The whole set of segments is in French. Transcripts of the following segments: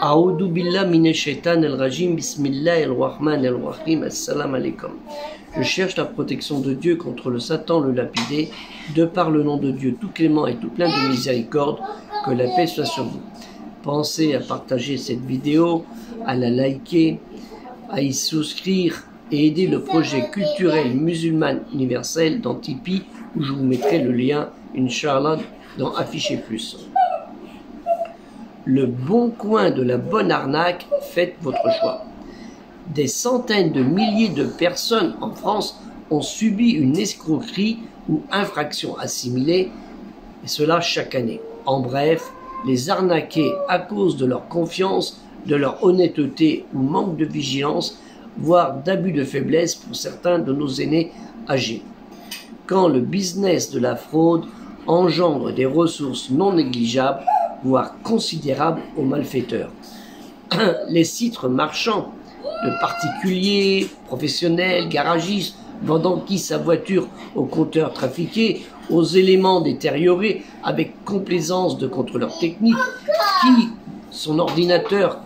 A'oudou billah minash shaitanir rajim, bismillahir rahmanir rahim, assalamu alaikum. Je cherche la protection de Dieu contre le Satan, le lapidé, de par le nom de Dieu tout clément et tout plein de miséricorde, que la paix soit sur vous. Pensez à partager cette vidéo, à la liker, à y souscrire et aider le projet culturel musulman universel dans Tipeee, où je vous mettrai le lien, Inch'Allah, dans Afficher Plus. Le bon coin de la bonne arnaque, faites votre choix. Des centaines de milliers de personnes en France ont subi une escroquerie ou infraction assimilée, et cela chaque année. En bref, les arnaqués à cause de leur confiance, de leur honnêteté ou manque de vigilance, voire d'abus de faiblesse pour certains de nos aînés âgés. Quand le business de la fraude engendre des ressources non négligeables, voire considérables aux malfaiteurs. Les sites marchands de particuliers, professionnels, garagistes, vendant qui sa voiture au compteur trafiqué, aux éléments détériorés avec complaisance de contrôleurs techniques, qui son ordinateur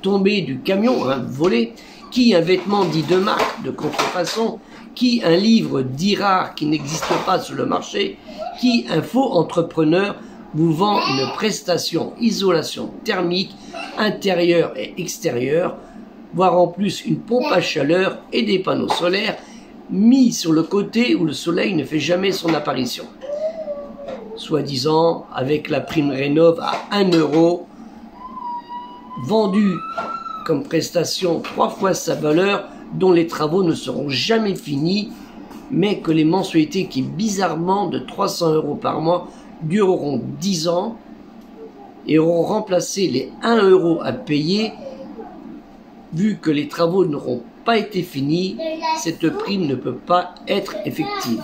tombé du camion, volé, qui un vêtement dit de marque, de contrefaçon, qui un livre dit rare qui n'existe pas sur le marché, qui un faux entrepreneur vous vend une prestation isolation thermique intérieure et extérieure, voire en plus une pompe à chaleur et des panneaux solaires mis sur le côté où le soleil ne fait jamais son apparition. Soi-disant avec la prime rénov à 1 €, vendue comme prestation 3 fois sa valeur, dont les travaux ne seront jamais finis, mais que les mensualités qui bizarrement de 300 € par mois dureront 10 ans et auront remplacé les 1 € à payer. Vu que les travaux n'auront pas été finis, cette prime ne peut pas être effective.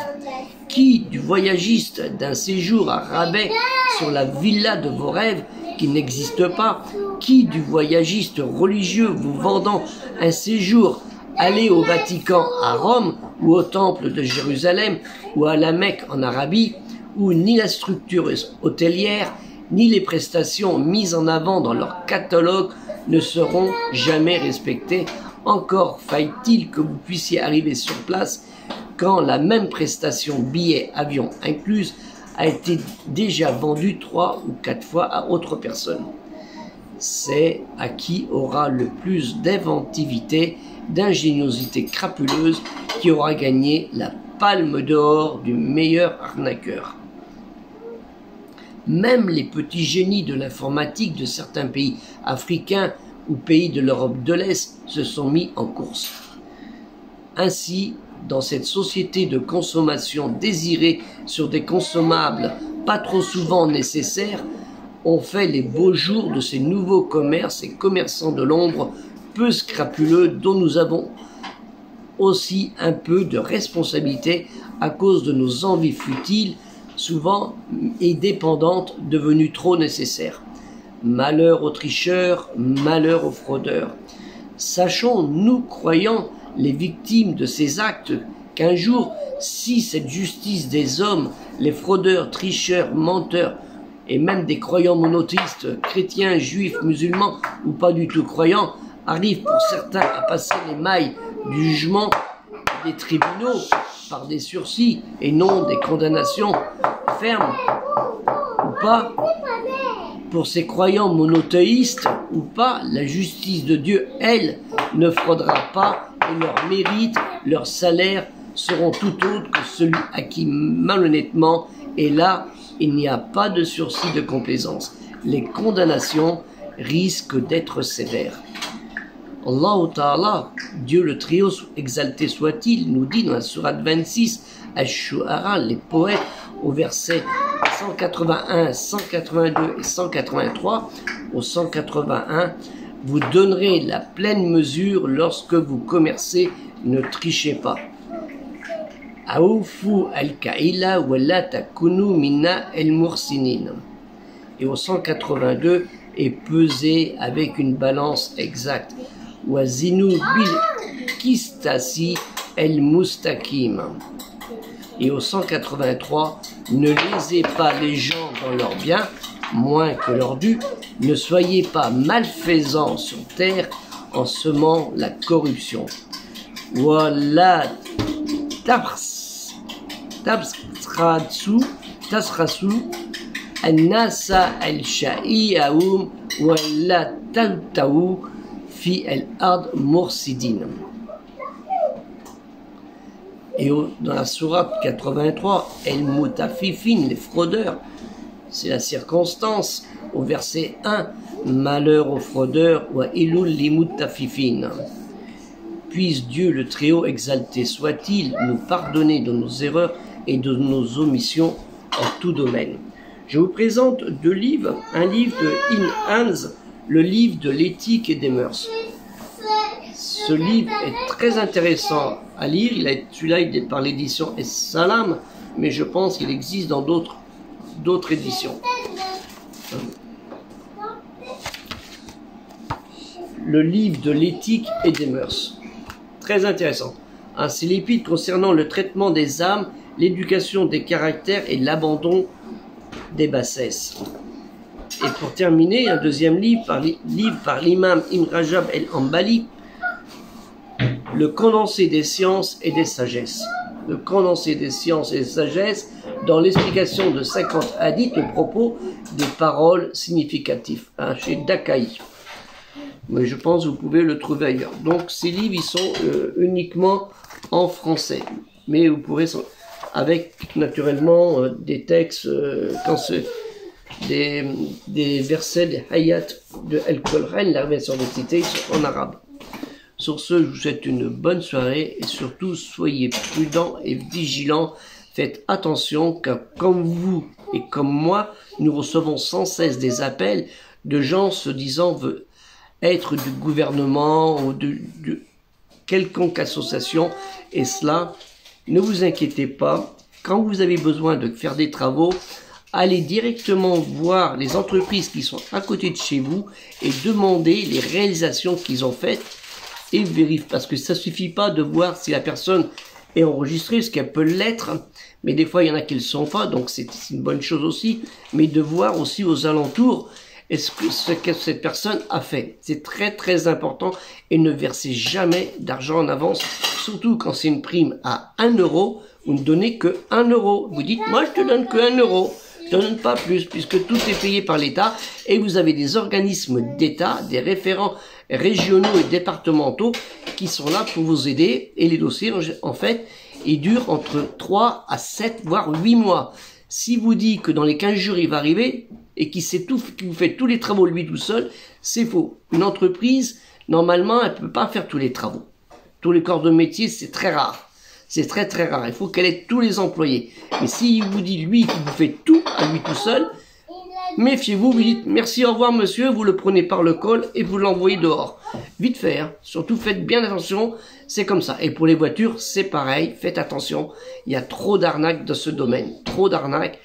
Qui du voyagiste d'un séjour à rabais sur la villa de vos rêves qui n'existe pas, qui du voyagiste religieux vous vendant un séjour aller au Vatican à Rome ou au temple de Jérusalem ou à la Mecque en Arabie, où ni la structure hôtelière ni les prestations mises en avant dans leur catalogue ne seront jamais respectées. Encore faille-t-il que vous puissiez arriver sur place quand la même prestation billet avion incluse a été déjà vendue 3 ou 4 fois à autre personne. C'est à qui aura le plus d'inventivité, d'ingéniosité crapuleuse qui aura gagné la palme d'or du meilleur arnaqueur. Même les petits génies de l'informatique de certains pays africains ou pays de l'Europe de l'Est se sont mis en course. Ainsi, dans cette société de consommation désirée sur des consommables pas trop souvent nécessaires, on fait les beaux jours de ces nouveaux commerces et commerçants de l'ombre peu scrapuleux dont nous avons aussi un peu de responsabilité à cause de nos envies futiles, souvent et dépendantes, devenues trop nécessaires. Malheur aux tricheurs, malheur aux fraudeurs. Sachons, nous croyants, les victimes de ces actes, qu'un jour, si cette justice des hommes, les fraudeurs, tricheurs, menteurs, et même des croyants monothéistes, chrétiens, juifs, musulmans ou pas du tout croyants, arrivent pour certains à passer les mailles du jugement des tribunaux par des sursis et non des condamnations fermes ou pas, pour ces croyants monothéistes ou pas, la justice de Dieu, elle, ne fraudera pas et leurs mérites, leurs salaires seront tout autres que celui à qui malhonnêtement, et là, il n'y a pas de sursis de complaisance. Les condamnations risquent d'être sévères. Allah Ta'ala, Dieu le Très-Haut, exalté soit-il, nous dit dans la sourate 26, Ash-Shu'ara, les poètes, au verset 181, 182 et 183, au 181, vous donnerez la pleine mesure lorsque vous commercez, ne trichez pas. Aoufu al-Kaila wa la takunu minna al-Mursinin. Et au 182, et pesez avec une balance exacte. Wazinu bil kistasi el-Mustakim. Et au 183, ne lésez pas les gens dans leurs biens, moins que leur dû, Ne soyez pas malfaisants sur terre en semant la corruption. Voilà tasrasu الناس الشائعهم ولا تلتوا في الأرض مفسدين. Et dans la sourate 83, El Mutafifin, les fraudeurs, c'est la circonstance, au verset 1, malheur aux fraudeurs, wa ilul li mutafifin. Puisse Dieu le Très-Haut exalté soit-il nous pardonner de nos erreurs et de nos omissions en tout domaine. Je vous présente deux livres, un livre de Ibn Hans, le livre de l'éthique et des mœurs. Ce livre est très intéressant à lire, celui-là il est par l'édition Es-Salam, mais je pense qu'il existe dans d'autres éditions. Le livre de l'éthique et des mœurs, très intéressant. C'est l'épître concernant le traitement des âmes, l'éducation des caractères et l'abandon des bassesses. Et pour terminer, un deuxième livre par l'imam Ibn Rajab el-Hanbali, le condensé des sciences et des sagesses. Le condensé des sciences et des sagesses dans l'explication de 50 hadiths au propos des paroles significatives, chez Dakai. Mais je pense que vous pouvez le trouver ailleurs. Donc ces livres, ils sont uniquement en français. Mais vous pourrez, avec naturellement des textes, quand c'est des versets, des hayat de El-Qur'an, la version de cité, en arabe. Sur ce, je vous souhaite une bonne soirée et surtout, soyez prudents et vigilants. Faites attention car comme vous et comme moi, nous recevons sans cesse des appels de gens se disant être du gouvernement ou de quelconque association. Et cela, ne vous inquiétez pas. Quand vous avez besoin de faire des travaux, allez directement voir les entreprises qui sont à côté de chez vous et demandez les réalisations qu'ils ont faites et vérifiez. Parce que ça suffit pas de voir si la personne est enregistrée, ce qu'elle peut l'être, mais des fois il y en a qui ne le sont pas, donc c'est une bonne chose aussi, mais de voir aussi aux alentours ce que cette personne a fait. C'est très très important et ne versez jamais d'argent en avance, surtout quand c'est une prime à 1 euro, vous ne donnez que 1 euro. Vous dites, moi je te donne que 1 euro. Je ne donne pas plus, puisque tout est payé par l'État, et vous avez des organismes d'État, des référents régionaux et départementaux qui sont là pour vous aider, et les dossiers, en fait, ils durent entre 3 à 7, voire 8 mois. Si vous dites que dans les 15 jours, il va arriver, et qu'il sait tout, qu'il vous fait tous les travaux lui tout seul, c'est faux. Une entreprise, normalement, elle ne peut pas faire tous les travaux. Tous les corps de métier, c'est très rare. C'est très très rare, il faut qu'elle ait tous les employés. Mais s'il vous dit, lui, qu'il vous fait tout à lui tout seul, méfiez-vous, vous dites, merci, au revoir monsieur, vous le prenez par le col et vous l'envoyez dehors. Vite fait, hein. Surtout faites bien attention, c'est comme ça. Et pour les voitures, c'est pareil, faites attention, il y a trop d'arnaques dans ce domaine, trop d'arnaques.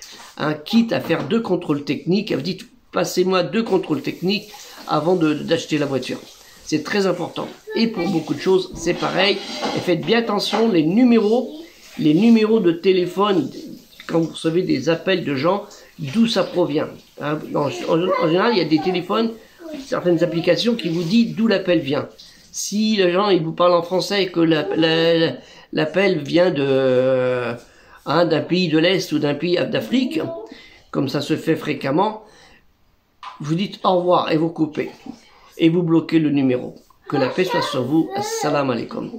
Quitte à faire 2 contrôles techniques, vous dites, passez-moi 2 contrôles techniques avant d'acheter la voiture. C'est très important. Et pour beaucoup de choses, c'est pareil. Et faites bien attention, les numéros de téléphone, quand vous recevez des appels de gens, d'où ça provient. Hein, en général, il y a des téléphones, certaines applications qui vous disent d'où l'appel vient. Si les gens ils vous parlent en français et que l'appel vient d'un pays de l'Est ou d'un pays d'Afrique, comme ça se fait fréquemment, vous dites au revoir et vous coupez. Et vous bloquez le numéro. Que la paix soit sur vous. Assalamu alaikum.